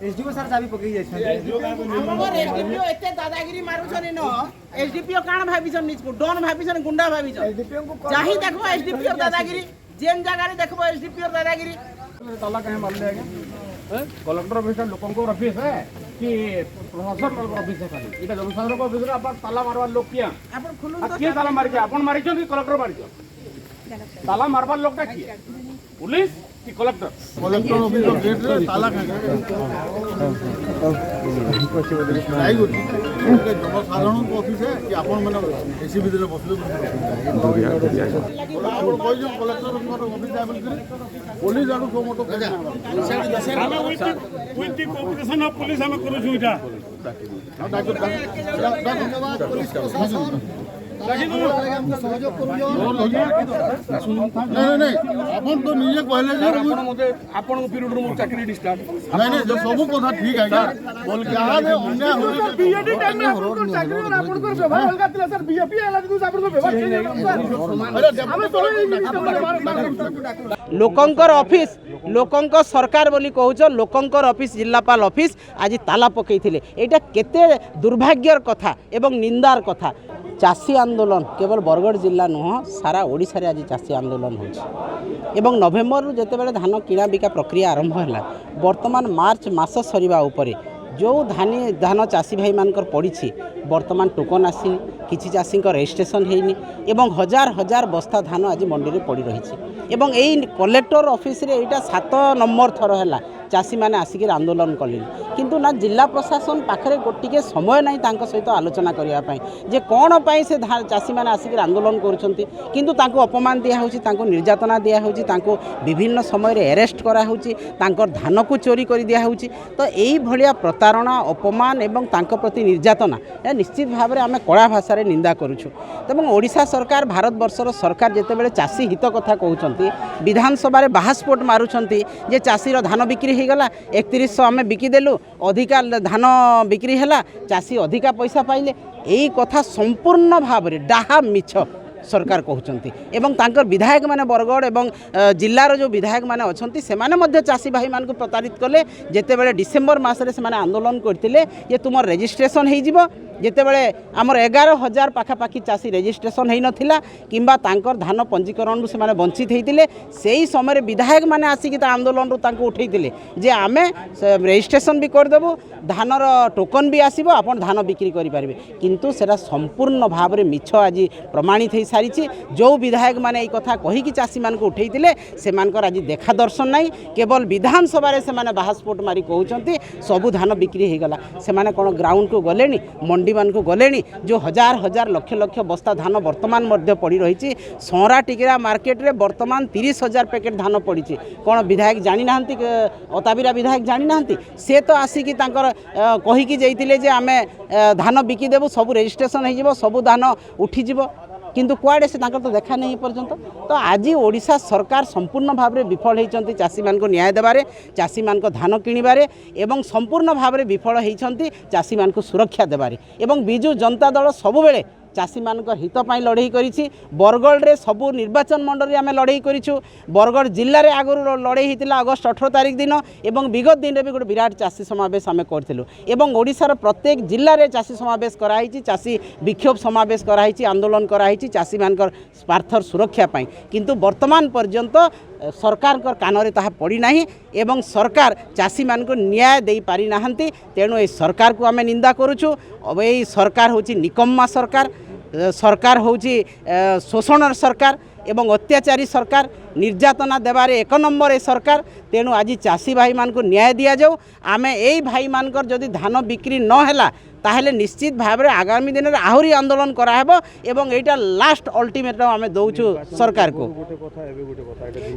SDO sir चाबी पकई जाय हमर एसडीओ एते दादागिरी मारुछन न एसडीओ काण भाबिछन निजको डॉन भाबिछन गुंडा भाबिछन एसडीओ को जाहि देखबो एसडीओ दादागिरी जेन जगह रे देखबो एसडीओ दादागिरी ताला कहे मारले आगे कलेक्टर ऑफिस लोकन ऑफिस है कि प्रशासन ऑफिस है खाली इटा जनसाधारण को ऑफिस रे अपन ताला मारवा लोक किया अपन खुलु तो के ताला मार के अपन मारि कि कलेक्टर मारि ताला मारवा लोक का किया पुलिस कि कलेक्टर ऑफिस गेट रे ताला आई होती जनसाधारण को ऑफिस है कि अपन माने एसी भीतर बसले आपण कोई जो कलेक्टर ऑफिस है पुलिस आडू को मोटो हम with the cooperation of police हम करू छु इटा धन्यवाद पुलिस प्रशासन सहयोग करू नहीं अपन तो निजे कहले जे आपण मते आपण पीरियड रो चाकरी डिस्टार्ट नहीं जो सब कथा ठीक है बोल के आगे अन्याय हो बीएडी टाइम में आपण चाकरी और आपण को व्यवहार अलगा थिला सर बीएपी आला दिस आपण को व्यवहार लोकंकर ऑफिस लोकंक सरकार बोली कहूछ लोकंकर ऑफिस जिलापाल ऑफिस आज ताला पकईथिले एटा केते दुर्भाग्यर कथा एवं निंदार कथा चाषी आंदोलन केवल बरगढ़ जिला नुह सारा ओडिशा रे आज चाषी आंदोलन होछि एवं नवेम्बर जेतेबेले धान किणा बिका प्रक्रिया आरंभ होला वर्तमान मार्च मास सरीबा उपरे जो धान चाषी भाई मानकर पड़ी वर्तमान टोकन आसी किसी चाषी रजिस्ट्रेशन होनी एवं हजार हजार बस्ता धान आज मंडी में पड़ी रही एवं यही कलेक्टर ऑफिस रे एटा 7 नंबर थर है चाषी मैंने आसिक आंदोलन कले किंतु ना जिला प्रशासन पाखे गोटे समय ना सहित आलोचना करने जे कौन पाई से चाषी मैंने आसिक आंदोलन करूँ अपमान दिया निर्यातना दिया विभिन्न समय अरेस्ट कराऊँच धान को चोरी कर दिखाऊँच तो यही भाया प्रतारणा अपमान एवं प्रति निर्यातना निश्चित भाव में आम कड़ा भाषा निंदा करुँ तेज ओडिशा सरकार भारत वर्षर सरकार जितेबाला चाषी हित कथा कहते विधानसभा बाहास्फोट मारुंट जे चाषीर धान बिक्री गला 3100 आम बिकिदेलु अधिका धान बिक्री है चाषी अधिका पैसा पाइले यही कथा संपूर्ण भाव में डाहा मिछ सरकार कहते एवं तांकर विधायक माने बरगढ़ एवं जिलार जो विधायक माने अच्छे से चाषी भाई मान को प्रतारित कले जितेबाला डिसेम्बर मसरे से आंदोलन करते जे तुम रजिस्ट्रेशन हो जितेबाला आमर 11,000 पाखापाखि चाषी रजिस्ट्रेशन हो नाला किंबा तांकर धान पंजीकरण से वंचित होते से ही समय विधायक माने आसिक आंदोलन उठे जे आम रजिस्ट्रेशन भी करदेबू धानर टोकन भी आसब आप धान बिक्री करेंगे किंतु सेटा संपूर्ण भाव में मिछ आज प्रमाणित हो सारी जो विधायक माने कथा कहीकि चाषी मान को उठे से आज देखा दर्शन नहीं केवल विधानसभा से बाहास्फोट मारी कहते सबू धान बिक्री हो गला से कौन ग्राउंड को गले मंडी मान को गले जो हजार हजार लक्ष लक्ष बस्ता धान वर्तमान मध्य पड़ी रही सौरा टिकेरा मार्केट रे वर्तमान 30,000 पैकेट धान पड़ी कौन विधायक जानी ना अताबिरा विधायक जानी ना से तो आसिकी कहीकि जाइए जे आम धान बिकिदेबू सबू रजिस्ट्रेशन हो सबू धान उठीज किंतु कुआड़े से तो देखा नहीं पर्यंत तो आज ओडिशा सरकार संपूर्ण भाव में विफल होती चाषी मान को न्याय देवारे चाषी मान को धान किणवारे एवं संपूर्ण भाव में विफल होती चाषी मान को सुरक्षा देवारे एवं बिजु जनता दल सबुबेले चाषी मान हित लड़े करी बरगढ़ रे सबू निर्वाचन मंडल आम लड़े करूँ बरगढ़ जिले में आगु लड़े होता अगस्ट 18 तारिख दिन और विगत दिन में भी गोटे विराट चाषी समावेश आम करूँ ओडिशार प्रत्येक जिले में चाषी समावेश कराई चाषी विक्षोभ समावेश कराई आंदोलन कराई चाषी मान स्वार्थर सुरक्षापी किंतु वर्तमान पर्यंत सरकार कान ता पड़ना एवं सरकार चाषी मान को न्याय दे पारि नाहंती तेणु ये सरकार को आम निंदा करुचु अब यही सरकार होची निकम्मा सरकार सरकार होची शोषण सरकार एवं अत्याचारी सरकार निर्यातना देवारे 1 नंबर ए सरकार तेणु आज चाषी भाई मान को न्याय दिया जाऊ आम यही भाई मानकर जदि धान बिक्री न है ताहले निश्चित भाव में आगामी दिन में आहरी आंदोलन कराहेब एवं एटा लास्ट अल्टीमेटम आम दौचु सरकार को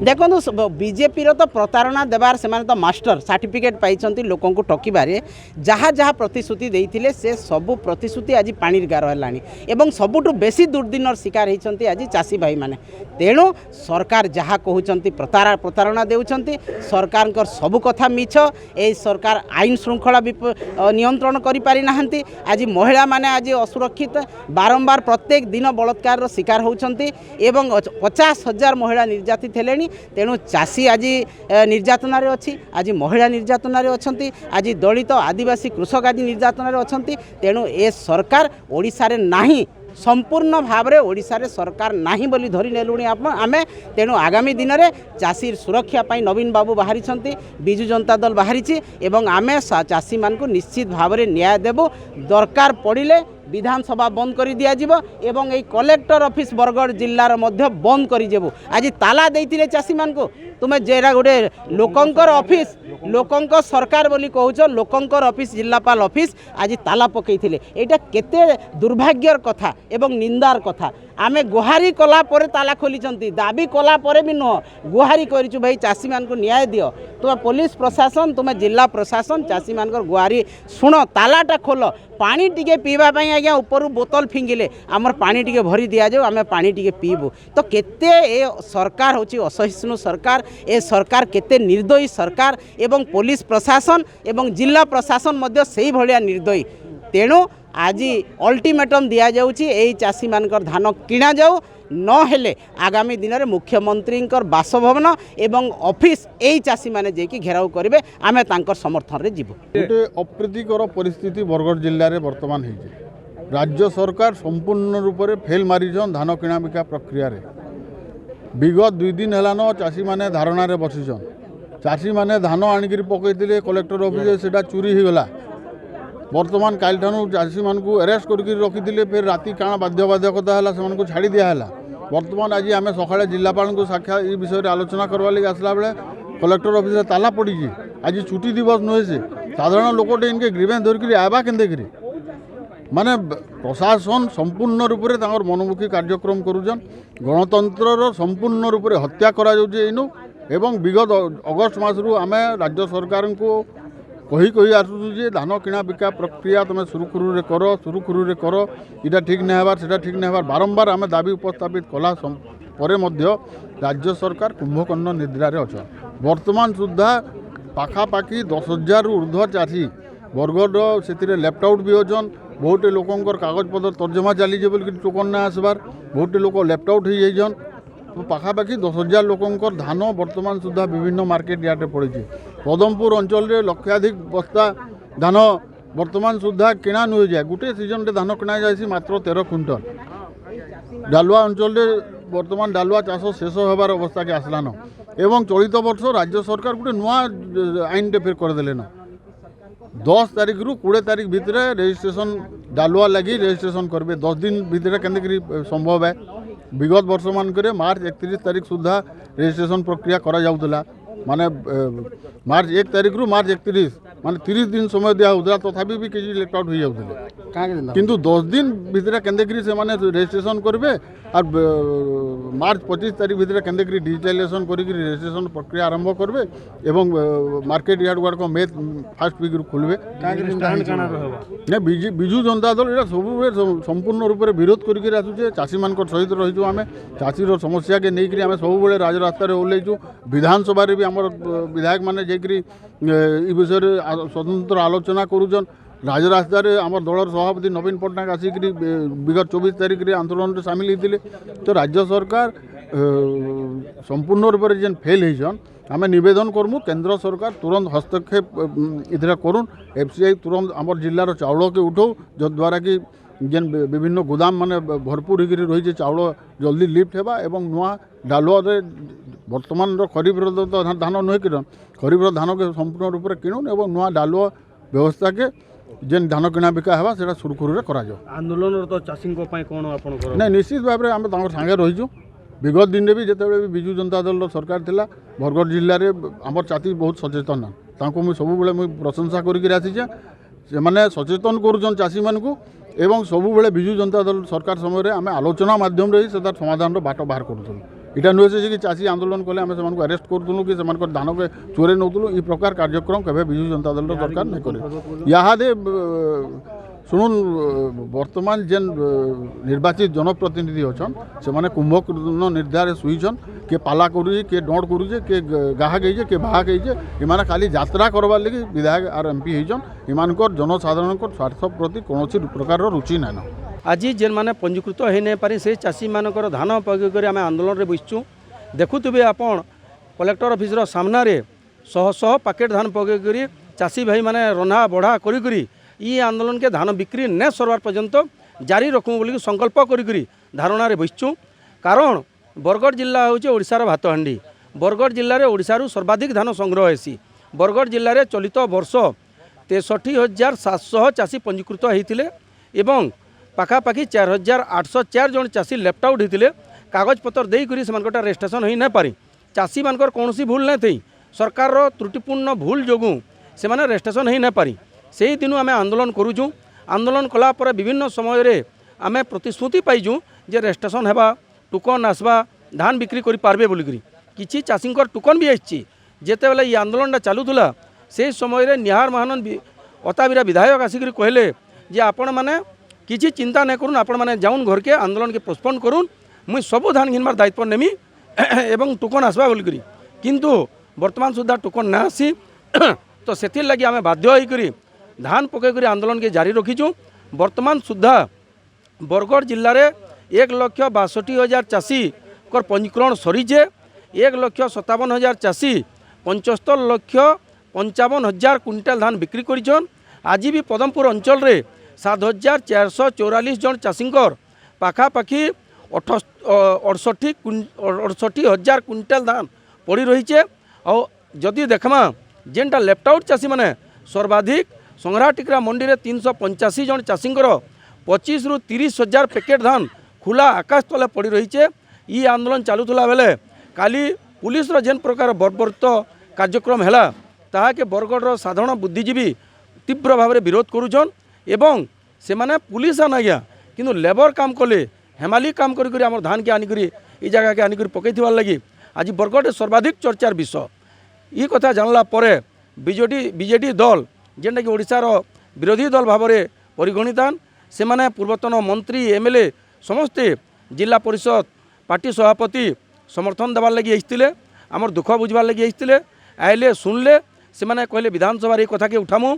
देखो बीजेपी तो प्रतारणा देवार से तो मास्टर सर्टिफिकेट पाई लोक ठकिबारे जहाँ जहाँ प्रतिश्रुति देते से सबू प्रतिश्रुति आज पानी गार है सबुठ बेसी दुर्दिनर शिकार होती आज चाषी भाई माने तेणु सरकार जहाँ कहते प्रतारणा देउछंती सरकार सबू कथा मिछ ए सरकार आईन श्रृंखला नियंत्रण करि पारि नाहंती होती आज महिला माने आज असुरक्षित बारंबार प्रत्येक दिन बलात्कार शिकार होती एवं 50,000 महिला निर्यातित हेले तेणु चाषी आज निर्यातन अच्छी आज महिला निर्यातन अच्छी आज दलित आदिवासी कृषक आज निर्यातन अच्छी तेणु ए सरकार ओडिशा रे नाही संपूर्ण भाव में ओडिशा रे सरकार नाही बोली धरी नेलुणी आमे तेणु आगामी दिन में चाषी सुरक्षा पाई नवीन बाबू बाहरी बिजु जनता दल बाहरी एवं आमे चाषी मान को निश्चित भाव में न्याय देबु दरकार पड़िले विधानसभा बंद कर दिज्व एवं ये कलेक्टर ऑफिस बरगढ़ जिलार मध्य बंद कर आज ताला देइतिले चाषी मान को तुम्हें जेरा गोटे लोकंकर ऑफिस लोकंक सरकार बोली कहूच लोकंकर ऑफिस जिलापाल ऑफिस आज ताला पकईथिले एटा केते दुर्भाग्यर कथा एवं निंदार कथा आमे गुहारी कला परे ताला खोली दाबी कला परे भी नुह गुहारी करिछु भाई चाषी मान को न्याय दियो तुम्हें पुलिस प्रशासन तुम्हें जिला प्रशासन चाषी मान गुहारी शुण तालाटा खोल पानी टिके पीवा पाई आज्ञा ऊपर बोतल फिंगिले आमर पानी टिके भरी दिया जाऊ आमे पानी टिके पीबू तो केते ए सरकार होची असहिष्णु सरकार ए सरकार केते निर्दयी सरकार एवं पुलिस प्रशासन एवं जिला प्रशासन मध्य सेही भलिया निर्दयी तेणु आज अल्टीमेटम दिया जाउची एई चाषी मानकर धान किणा जाऊ न हेले आगामी दिन में मुख्यमंत्री बासभवन एवं ऑफिस यही चाषी मैंने जेकी घेराव करेंगे आमे तांकर समर्थन रे जीवु गोटे अप्रीतिकर परिस्थिति बरगढ़ जिले में बर्तमान है राज्य सरकार संपूर्ण रूप से फेल मारिछन धान किणा बिका प्रक्रिया रे विगत 2 दिन हेलान चाषी मैंने धारणा रे बसिछन चाषी मैंने धान आनिक पकईले कलेक्टर ऑफिस से चोरी हो गला बर्तमान काल ठानु चाषी मान को अरेस्ट करके रखी फिर राति काण बाध्यबाधकता है से छाड़ी दिहला बर्तमान आज आम सका जिलापाल को साक्षात ये विषय में आलोचना करवा लगे आसला बेले कलेक्टर ऑफिस ताला पड़ी आज छुट्टी दिवस नुहे से साधारण लोकटे इनके ग्रीवेंस धरिक आवा के माने प्रशासन संपूर्ण रूप से मनमुखी कार्यक्रम करुचन गणतंत्र संपूर्ण रूप से हत्या करा इनु एवं विगत अगस्ट मासरू आम राज्य सरकार को कही आसुचु जे धान किणा बिका प्रक्रिया तुम सुरुखुरु कर इटा ठीक नहीं हबार सेटा ठीक नहीं हबार बारंबार आम दाबी उपस्थापित कला परे मध्य राज्य सरकार कुंभकर्ण निद्रारे अच्छा वर्तमान सुधा पाखापाखि 10,000 ऊर्ध्व चाषी बरगढ़ से लेफ्ट आउट भी अच्छन बहुटे लोकंर कागजपत्र तर्जमा चली बोल टोकन ना आसबार बहुटे लोक लेफ्ट आउट हो जाइछन तो पाखापाखि 10,000 लोकंर धान वर्तमान सुधा विभिन्न मार्केट यार्ड पड़ी पदमपुर अंचल रे लक्षाधिक बस्ता धान वर्तमान सुधा किणा नुहे जाए गोटे सीजन रे धान किणा जाए मात्र 13 क्विंटल डालुआ अंचल रे वर्तमान डालुआ चाष शेष होबार अवस्था के आसलान एवं चलित वर्ष राज्य सरकार गोटे नुआ आईन टे फिर करदे न 10 तारिख रु 20 तारिख भितर रजिस्ट्रेशन डालुआ लगी रजिस्ट्रेशन करेंगे 10 दिन भितर के संभव है विगत वर्ष मानक मार्च 31 तारिख सुधा रजिस्ट्रेशन प्रक्रिया करा जाउतला माने मार्च 1 तारिख रु मार्च 31 माने 30 दिन समय दिया होता तथापि भी किसी लेफ्ट आउट हो जाते किंतु 10 दिन भितर केंद्र से माने रजिस्ट्रेशन करेंगे और मार्च 25 तारिख भितर केंद्र डिजिटाइजेशन कर रजिस्ट्रेशन प्रक्रिया आरंभ करेंगे एवं मार्केट यार्ड गुड़ाक मे फास्ट वीक खोलवे बिजु जनता दल ये सब संपूर्ण रूप से विरोध करके आसुचे चाषी मान सहित रहीचु आम चाषीर समस्या के नहीं आम सब राजरास्तार ओह्लैचु विधानसभा भी आम विधायक मैंने जाकि विषय स्वतंत्र आलोचना करुचन राजरास्तार आम दलर सभापति नवीन पट्टनायक आसिक विगत 24 तारिख रे आंदोलन में सामिल होते तो राज्य सरकार संपूर्ण रूप से जेन फेल होन आम नवेदन करमु केंद्र सरकार तुरंत हस्तक्षेप इधर करुन एफसीआई तुरंत आम जिलार चाउल के उठाऊ जद्वारा कि जेन विभिन्न गोदाम माने भरपूर होकर रही चाउल जल्दी लिफ्ट होगा एवं नुआ डालुआ वर्तमान खरीफ तो धान नुहे कि खरीफ धान के संपूर्ण रूप से किणुन एवं नुआ डालुआ व्यवस्था के जेन धान किणा बिका है से सुरखुरु करा आंदोलन तो चाषी कौन आप नहीं निश्चित भाव में आम सांगे रहीचु विगत दिन में भी जिते विजु जनता दल सरकार थिला बरगढ़ जिले में आम चाषी बहुत सचेतन मुझे सब प्रशंसा करसीचे से सचेतन करुचन चाषी मानू एवं सबुबले विजु जनता दल सरकार समय आम आलोचना माध्यम रे से समाधान बाट बाहर करूँ इटा नुहे से कि चाषी आंदोलन कले आम से अरेस्ट करूँ कि धान के चोरे नौलु ये प्रकार कार्यक्रम केवे विजु जनता दल सरकार नहीं करे यादे শুনুন বর্তমান যেন নির্বাচিত জনপ্রতিনিধি অছন সেমানে কুম্ভকর্ণ নির্ধারে শুইছন কে পালা করুছে কে ডঁড় করুছে কে গাহা গেইছে কে বাহা গেইছে এমানে খালি যাত্রা করবার লাগি বিধায়ক আর এমপি হয়েছন এমানকর জনসাধারণকর স্বার্থ প্রতি কৌশি প্রকারর রুচি নাইন। আজি যেন মানে পঞ্জীকৃত হয়ে নাই পারি সেই চাষী মানকর ধান পকাই করে আমি আন্দোলନରେ বসছু। দেখুଥିବେ ଆପଣ କଲେକ୍ଟର ଅଫିସର ସାମ୍ନାରେ ଶହ ଶହ ପ୍ୟାକେଟ୍ ଧାନ ପକାଇ କରି ଚାଷୀ ଭାଇମାନେ ରନ୍ଧା ବଢ଼ା କରିକରି ଇ ଆନ୍ଦୋଳନକେ ଧାନ ବିକ୍ରି ନେ ସରବାର ପର୍ଯ୍ୟନ୍ତ ଜାରି ରଖମୁ ବୋଲିକି ସଂକଳ୍ପ କରିକରି ଧାରଣାରେ ବସିଛୁ। କାରଣ ବରଗଡ଼ ଜିଲ୍ଲା ହେଉଛି ଓଡ଼ିଶାର ଭାତହାଣ୍ଡି। ବରଗଡ଼ ଜିଲ୍ଲାରେ ଓଡ଼ିଶାରୁ ସର୍ବାଧିକ ଧାନ ସଂଗ୍ରହ ହେସି। ବରଗଡ଼ ଜିଲ୍ଲାରେ ଚଳିତ ବର୍ଷ 63,700 ଚାଷୀ ପଞ୍ଜୀକୃତ ହୋଇଥିଲେ ଏବଂ ପାଖାପାଖି 4,804 ଜଣ ଚାଷୀ ଲେଫ୍ଟ ଆଉଟ୍ ହୋଇଥିଲେ। କାଗଜପତ୍ର ଦେଇକରି ସେମାନଙ୍କର ରେଜିଷ୍ଟ୍ରେସନ୍ ହୋଇ ନାଇଁ ପାରି। ଚାଷୀମାନଙ୍କର କୌଣସି ଭୁଲ ନାଇଁ ଥାଇ ସରକାରର ତ୍ରୁଟିପୂର୍ଣ୍ଣ ଭୁଲ ଯୋଗୁଁ ସେମାନେ ରେଜିଷ୍ଟ୍ରେସନ୍ ହୋଇ ନାଇଁ ପାରି। ସେହି ଦିନୁ ଆମେ ଆନ୍ଦୋଳନ କରୁଛୁ। ଆନ୍ଦୋଳନ କଲା ପରେ ବିଭିନ୍ନ ସମୟରେ ଆମେ ପ୍ରତିଶ୍ରୁତି ପାଇଛୁ ଯେ ରେଜିଷ୍ଟ୍ରେସନ୍ ହେବା ଟୋକନ୍ ଆସବା ଧାନ ବିକ୍ରି କରିପାରିବେ ବୋଲିକରି। କିଛି ଚାଷୀଙ୍କର ଟୋକନ୍ ବି ଆସିଛି। ଯେତେବେଳେ ଇ ଆନ୍ଦୋଳନଟା ଚାଲୁଥିଲା ସେହି ସମୟରେ ନିହାର ମହାନନ୍ଦ ଅତାବିରା ବିଧାୟକ ଆସିକରି କହିଲେ ଯେ ଆପଣମାନେ କିଛି ଚିନ୍ତା ନାଇଁ କରୁନ୍, ଆପଣମାନେ ଯାଉନ୍ ଘରକେ ଆନ୍ଦୋଳନକେ ପୋଷ୍ଟପୋନ୍ କରୁନ୍, ମୁଇଁ ସବୁ ଧାନ ଘିନବାର ଦାୟିତ୍ୱ ନେମି ଏବଂ ଟୋକନ୍ আসবা বলিকি। কিন্তু বর্তমান সুদ্ধা টোকন না আসি তো সেথির আমি বাধ্য হইকরি ধান পকাই করে আন্দোলনকে জারি রখিছু। বর্তমান সুদ্ধা বরগড় জেলার 1,62,000 চাষীকর পঞ্জীকরণ সরিছে। 1,57,000 চাষী 75,55,000 কুইন্টাল ধান বিক্রি করেছেন। আজি বি পদমপুর অঞ্চলের 7,444 জন চাষীঙ্কর পাখাপাখি 68,000 কুইন্টাল ধান পড়ি রয়েছে। যদি দেখমা যেটা লেফ্ট আউট চাষী মানে সর্বাধিক সংগ্রাটিকরা মন্ডিরে 385 জন চাষীঙ্কর 25 ରୁ 30,000 প্যাকেট ধান খোলা আকাশ তলে পড়ি রয়েছে। ই আন্দোলন চালুলা বেলে কালি পুলিশর যেন প্রকার বর্বরিত কার্যক্রম হেলা তাহাকে বরগড়র সাধারণ বুদ্ধিজীবী তীব্র ভাবে বিরোধ করুছন এবং সেমানে পুলিশ আনাইয়া কিন্তু লেবর কাম কলে হেমালি কাম করি আমার ধানকে আনিকি এই জায়গাকে আনিকি পকাইবার লাগি আজ বরগড়ে সর্বাধিক চর্চার বিষয়। ই কথা জানলা পরে বিজেডি দল যেটাকি ওড়িশার বিরোধী দল ভাবে পরিগণিতান সেমানে পূর্বতন মন্ত্রী এমএলএ সমস্তে জিলা পরিষদ পার্টি সভাপতি সমর্থন দেবার লাগি আসলে আমার দুঃখ বুঝবার লাগি আসলে আইলে শুনলে সেমানে কহিলে বিধানসভার এই কথাকে উঠামু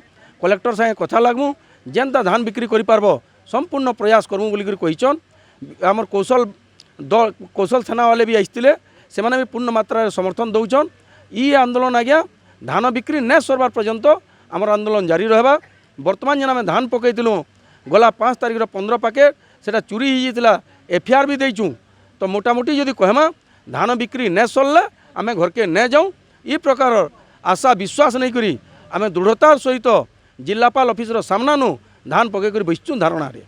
কলেক্টর সাথে কথা লাগমু যেনতা ধান বিক্রি করে পারব সম্পূর্ণ প্রয়াস করমু বলি কইছন। আমার কৌশল থানাওয়ালে বি আসলে সেমানে বি পূর্ণ মাত্রায় সমর্থন দৌছন। ই আন্দোলন আজ্ঞা ধান বিক্রি নে সরবার পর্যন্ত আমার আন্দোলন জারি রহবা। বর্তমান যেন আমি ধান পকাইলু গলা 5 তারিখর 15 প্যাকেট সেটা চুরি হয়ে যাইছিলা এফআইআর বি দেইছু। তো মোটামুটি যদি কহমা ধান বিক্রি নে সরলে আমি ঘরকে নে যাও ই প্রকার আশা বিশ্বাস নেই করি আমি দৃঢ়তার সহিত জিল্লাপাল অফিসর সামনানু ধান পকাই করে বসছু ধারণারে।